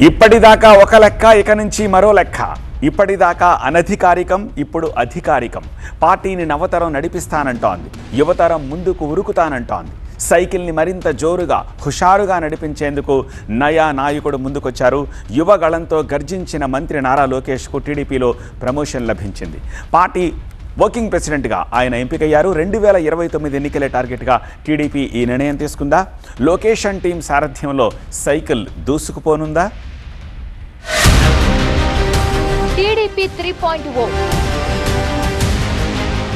ఇప్పటిదాకా ఒక లెక్క, ఇక నుంచి మరో లెక్క. ఇప్పటిదాకా అనధికారికం, ఇప్పుడు అధికారికం. పార్టీని నవతరం నడిపిస్తానంటోంది, యువతరం ముందుకు ఉరుకుతానంటోంది. సైకిల్ని మరింత జోరుగా, హుషారుగా నడిపించేందుకు నయా నాయకుడు ముందుకొచ్చారు. యువగళంతో గర్జించిన మంత్రి నారా లోకేష్కు టీడీపీలో ప్రమోషన్ లభించింది. పార్టీ వర్కింగ్ ప్రెసిడెంట్గా ఆయన ఎంపికయ్యారు. 2029 ఎన్నికలే టార్గెట్గా టీడీపీ ఈ నిర్ణయం తీసుకుందా? లోకేష్ అండ్ టీం సారథ్యంలో సైకిల్ దూసుకుపోనుందా? టీడీపీ 3.0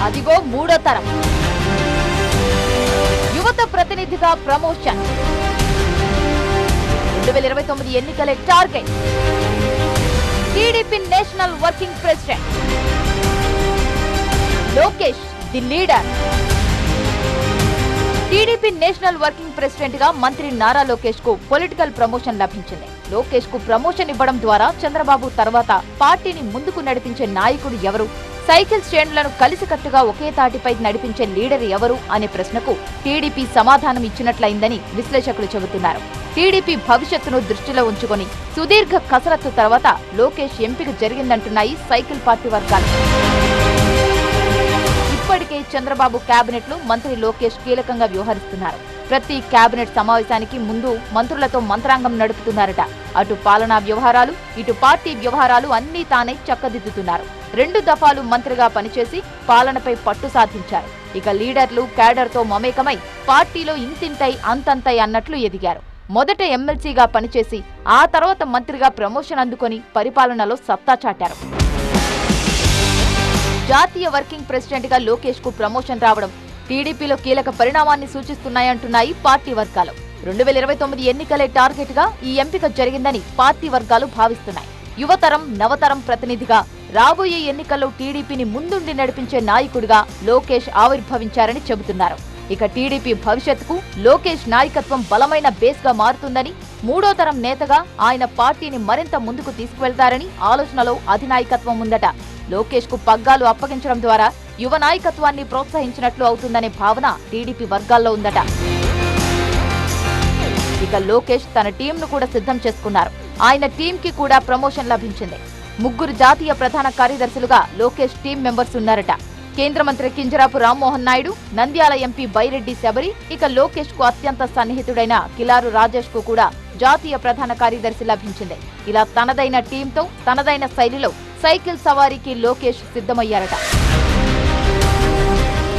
అదిగో మూడో తరం. యువత ప్రతినిధిగా ప్రమోషన్. 2029 ఎన్నికలే target. TDP national working president Lokesh the leader. TDP national working president గా మంత్రి నారా లోకేష్ కు పొలిటికల్ ప్రమోషన్ లభించింది. లోకేష్ కు ప్రమోషన్ ఇవ్వడం ద్వారా చంద్రబాబు తర్వాత పార్టీని ముందుకు నడిపించే నాయకుడు ఎవరు, సైకిల్ శ్రేణులను కలిసికట్టుగా ఒకే తాటిపై నడిపించే లీడర్ ఎవరు అనే ప్రశ్నకు టీడీపీ సమాధానం ఇచ్చినట్లయిందని విశ్లేషకులు చెబుతున్నారు. టీడీపీ భవిష్యత్తును దృష్టిలో ఉంచుకొని సుదీర్ఘ కసరత్తు తర్వాత లోకేష్ ఎంపిక జరిగిందంటున్నాయి సైకిల్ పార్టీ వర్గాలు. ఇప్పటికే చంద్రబాబు కేబినెట్ లో మంత్రి లోకేష్ కీలకంగా వ్యవహరిస్తున్నారు. ప్రతి కేబినెట్ సమావేశానికి ముందు మంత్రులతో మంత్రాంగం నడుపుతున్నారట. అటు పాలనా వ్యవహారాలు, ఇటు పార్టీ వ్యవహారాలు అన్నీ తానే చక్కదిద్దుతున్నారు. 2 దఫాలు మంత్రిగా పనిచేసి పాలనపై పట్టు సాధించారు. ఇక లీడర్లు క్యాడర్తో మమేకమై పార్టీలో ఇంతింతై అంతంతై అన్నట్లు ఎదిగారు. మొదట ఎమ్మెల్సీగా పనిచేసి ఆ తర్వాత మంత్రిగా ప్రమోషన్ అందుకొని పరిపాలనలో సత్తా చాటారు. జాతీయ వర్కింగ్ ప్రెసిడెంట్ గా లోకేష్ కు ప్రమోషన్ రావడం టీడీపీలో కీలక పరిణామాన్ని సూచిస్తున్నాయంటున్నాయి పార్టీ వర్గాలు. 2029 ఎన్నికలే టార్గెట్ గా ఈ ఎంపిక జరిగిందని పార్టీ వర్గాలు భావిస్తున్నాయి. యువతరం నవతరం ప్రతినిధిగా రాబోయే ఎన్నికల్లో టీడీపీని ముందుండి నడిపించే నాయకుడిగా లోకేష్ ఆవిర్భవించారని చెబుతున్నారు. ఇక టీడీపీ భవిష్యత్తుకు లోకేష్ నాయకత్వం బలమైన బేస్ గా మారుతుందని, మూడో తరం నేతగా ఆయన పార్టీని మరింత ముందుకు తీసుకువెళ్తారని ఆలోచనలో అధినాయకత్వం ఉందట. లోకేష్ కు పగ్గాలు అప్పగించడం ద్వారా యువ నాయకత్వాన్ని ప్రోత్సహించినట్లు అవుతుందనే భావన టీడీపీ వర్గాల్లో ఉందట. ఇక లోకేష్ తన టీంను కూడా సిద్ధం చేసుకున్నారు. ఆయన టీంకి కూడా ప్రమోషన్ లభించింది. 3 జాతీయ ప్రధాన కార్యదర్శులుగా లోకేష్ టీం మెంబర్స్ ఉన్నారట. కేంద్ర మంత్రి కింజరాపు రామ్మోహన్ నాయుడు, నంద్యాల ఎంపీ బైరెడ్డి శబరి, ఇక లోకేష్ కు అత్యంత సన్నిహితుడైన కిలారు రాజేష్ కు కూడా జాతీయ ప్రధాన కార్యదర్శి లభించింది. ఇలా తనదైన టీంతో తనదైన శైలిలో సైకిల్ సవారీకి లోకేష్ సిద్ధమయ్యారట.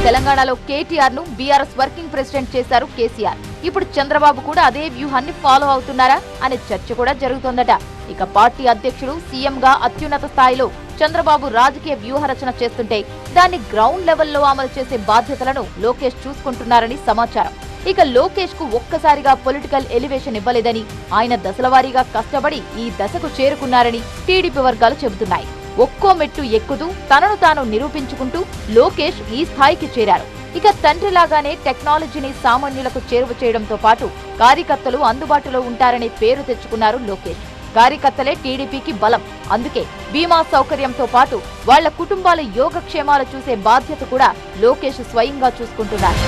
తెలంగాణలో కేటీఆర్ ను బీఆర్ఎస్ వర్కింగ్ ప్రెసిడెంట్ చేశారు కేసీఆర్. ఇప్పుడు చంద్రబాబు కూడా అదే వ్యూహాన్ని ఫాలో అవుతున్నారా అనే చర్చ కూడా జరుగుతోందట. ఇక పార్టీ అధ్యక్షుడు సీఎంగా అత్యున్నత స్థాయిలో చంద్రబాబు రాజకీయ వ్యూహరచన చేస్తుంటే దాన్ని గ్రౌండ్ లెవెల్లో అమలు చేసే బాధ్యతలను లోకేష్ చూసుకుంటున్నారని సమాచారం. ఇక లోకేష్ కు ఒక్కసారిగా పొలిటికల్ ఎలివేషన్ ఇవ్వలేదని, ఆయన దశలవారీగా కష్టపడి ఈ దశకు చేరుకున్నారని టీడీపీ వర్గాలు చెబుతున్నాయి. ఒక్కో మెట్టు ఎక్కుతూ తనను తాను నిరూపించుకుంటూ లోకేష్ ఈ స్థాయికి చేరారు. ఇక తండ్రిలాగానే టెక్నాలజీని సామాన్యులకు చేరువ చేయడంతో పాటు కార్యకర్తలు అందుబాటులో ఉంటారనే పేరు తెచ్చుకున్నారు లోకేష్. కార్యకర్తలే టీడీపీకి బలం. అందుకే బీమా సౌకర్యంతో పాటు వాళ్ల కుటుంబాల యోగక్షేమాలు చూసే బాధ్యత కూడా లోకేష్ స్వయంగా చూసుకుంటున్నారు.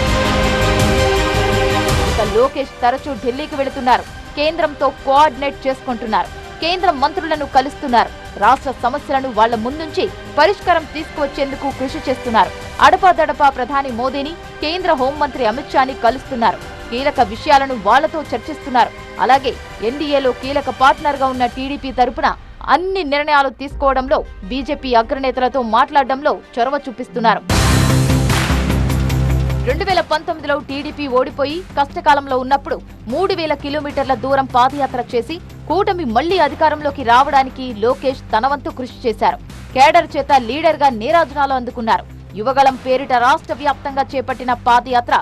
ఇక లోకేష్ తరచూ ఢిల్లీకి వెళుతున్నారు. కేంద్రంతో కోఆర్డినేట్ చేసుకుంటున్నారు. కేంద్ర మంత్రులను కలుస్తున్నారు. రాష్ట్ర సమస్యలను వాళ్ల ముందుంచి పరిష్కారం తీసుకువచ్చేందుకు కృషి చేస్తున్నారు. అడపాదడపా ప్రధాని మోదీని, కేంద్ర హోంమంత్రి అమిత్ షాని కలుస్తున్నారు. కీలక విషయాలను వాళ్లతో చర్చిస్తున్నారు. అలాగే ఎన్డీఏలో కీలక పార్ట్నర్ గా ఉన్న టీడీపీ తరపున అన్ని నిర్ణయాలు తీసుకోవడంలో, బీజేపీ అగ్రనేతలతో మాట్లాడడంలో చొరవ చూపిస్తున్నారు. 2019లో టీడీపీ ఓడిపోయి కష్టకాలంలో ఉన్నప్పుడు 3000 కిలోమీటర్ల దూరం పాదయాత్ర చేసి కూటమి మళ్లీ అధికారంలోకి రావడానికి లోకేష్ తన వంతు కృషి చేశారు. కేడర్ చేత లీడర్ గా నీరాజనాలు అందుకున్నారు. యువగళం పేరిట రాష్ట్ర వ్యాప్తంగా చేపట్టిన పాదయాత్ర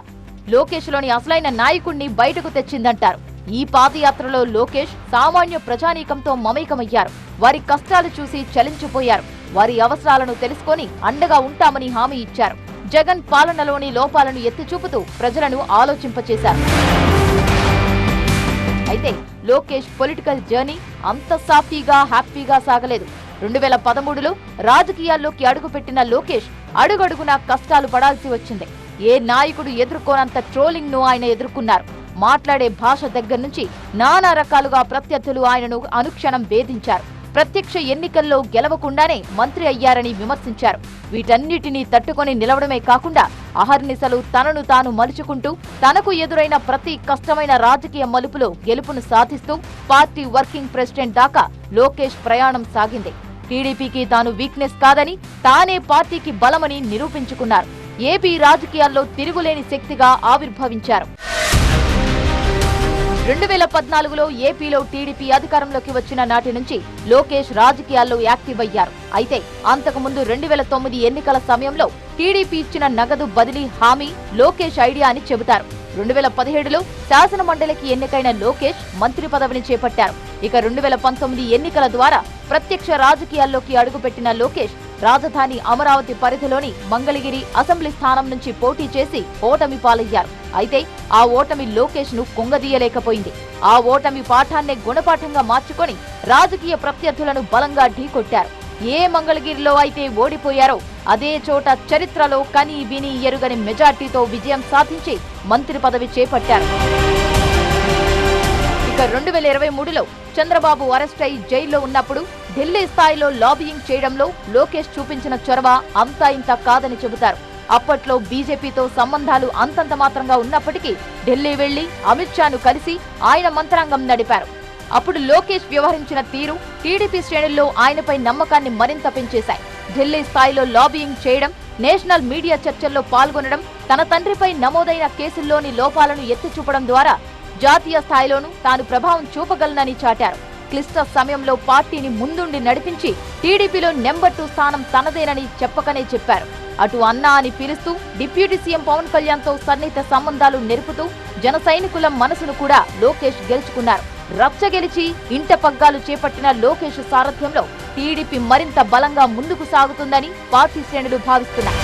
లోకేష్ లోని అసలైన నాయకుణ్ణి బయటకు తెచ్చిందంటారు. ఈ పాదయాత్రలో లోకేష్ సామాన్య ప్రజానీకంతో మమేకమయ్యారు. వారి కష్టాలు చూసి చలించిపోయారు. వారి అవసరాలను తెలుసుకొని అండగా ఉంటామని హామీ ఇచ్చారు. జగన్ పాలనలోని లోపాలను ఎత్తిచూపుతూ ప్రజలను ఆలోచింపచేశారు. అయితే లోకేష్ పొలిటికల్ జర్నీ అంత సాఫీగా హ్యాపీగా సాగలేదు. 2013లో రాజకీయాల్లోకి అడుగుపెట్టిన లోకేష్ అడుగడుగునా కష్టాలు పడాల్సి వచ్చింది. ఏ నాయకుడు ఎదుర్కోనంత ట్రోలింగ్ ను ఆయన ఎదుర్కొన్నారు. మాట్లాడే భాష దగ్గర నుంచి నానా రకాలుగా ప్రత్యర్థులు ఆయనను అనుక్షణం వేధించారు. ప్రత్యక్ష ఎన్నికల్లో గెలవకుండానే మంత్రి అయ్యారని విమర్శించారు. వీటన్నిటినీ తట్టుకొని నిలవడమే కాకుండా అహర్నిశలు తనను తాను మలుచుకుంటూ తనకు ఎదురైన ప్రతి కష్టమైన రాజకీయ మలుపులో గెలుపును సాధిస్తూ పార్టీ వర్కింగ్ ప్రెసిడెంట్ దాకా లోకేష్ ప్రయాణం సాగింది. టీడీపీకి తాను వీక్నెస్ కాదని, తానే పార్టీకి బలమని నిరూపించుకున్నారు. ఏపీ రాజకీయాల్లో తిరుగులేని శక్తిగా ఆవిర్భవించారు. 2014లో ఏపీలో టీడీపీ అధికారంలోకి వచ్చిన నాటి నుంచి లోకేష్ రాజకీయాల్లో యాక్టివ్ అయ్యారు. అయితే అంతకుముందు 2009 ఎన్నికల సమయంలో టీడీపీ ఇచ్చిన నగదు బదిలీ హామీ లోకేష్ ఐడియా అని చెబుతారు. 2017లో శాసన మండలికి ఎన్నికైన లోకేష్ మంత్రి పదవిని చేపట్టారు. ఇక 2019 ఎన్నికల ద్వారా ప్రత్యక్ష రాజకీయాల్లోకి అడుగుపెట్టిన లోకేష్ రాజధాని అమరావతి పరిధిలోని మంగళగిరి అసెంబ్లీ స్థానం నుంచి పోటీ చేసి ఓటమి పాలయ్యారు. అయితే ఆ ఓటమి లోకేష్ ను కుంగదీయలేకపోయింది. ఆ ఓటమి పాఠాన్నే గుణపాఠంగా మార్చుకొని రాజకీయ ప్రత్యర్థులను బలంగా ఢీకొట్టారు. ఏ మంగళగిరిలో అయితే ఓడిపోయారో అదే చోట చరిత్రలో కని విని ఎరుగని మెజార్టీతో విజయం సాధించి మంత్రి పదవి చేపట్టారు. ఇక 2023లో చంద్రబాబు అరెస్ట్ అయి జైల్లో ఉన్నప్పుడు ఢిల్లీ స్థాయిలో లాబియింగ్ చేయడంలో లోకేష్ చూపించిన చొరవ అంతా ఇంత కాదని చెబుతారు. అప్పట్లో బీజేపీతో సంబంధాలు అంతంత మాత్రంగా ఉన్నప్పటికీ ఢిల్లీ వెళ్లి అమిత్ షాను కలిసి ఆయన మంత్రాంగం నడిపారు. అప్పుడు లోకేష్ వ్యవహరించిన తీరు టీడీపీ శ్రేణుల్లో ఆయనపై నమ్మకాన్ని మరింత పెంచేశాయి. ఢిల్లీ స్థాయిలో లాబియింగ్ చేయడం, నేషనల్ మీడియా చర్చల్లో పాల్గొనడం, తన తండ్రిపై నమోదైన కేసుల్లోని లోపాలను ఎత్తి చూపడం ద్వారా జాతీయ స్థాయిలోనూ తాను ప్రభావం చూపగలనని చాటారు. క్లిష్ట సమయంలో పార్టీని ముందుండి నడిపించి టీడీపీలో నెంబర్ 2 స్థానం తనదేనని చెప్పకనే చెప్పారు. అటు అన్నా అని పిలుస్తూ డిప్యూటీ సీఎం పవన్ కళ్యాణ్ తో సన్నిహిత సంబంధాలు నెరుపుతూ జన సైనికుల మనసును కూడా లోకేష్ గెలుచుకున్నారు. రచ్చ గెలిచి ఇంట పగ్గాలు చేపట్టిన లోకేష్ సారథ్యంలో టీడీపీ మరింత బలంగా ముందుకు సాగుతుందని పార్టీ శ్రేణులు భావిస్తున్నాయి.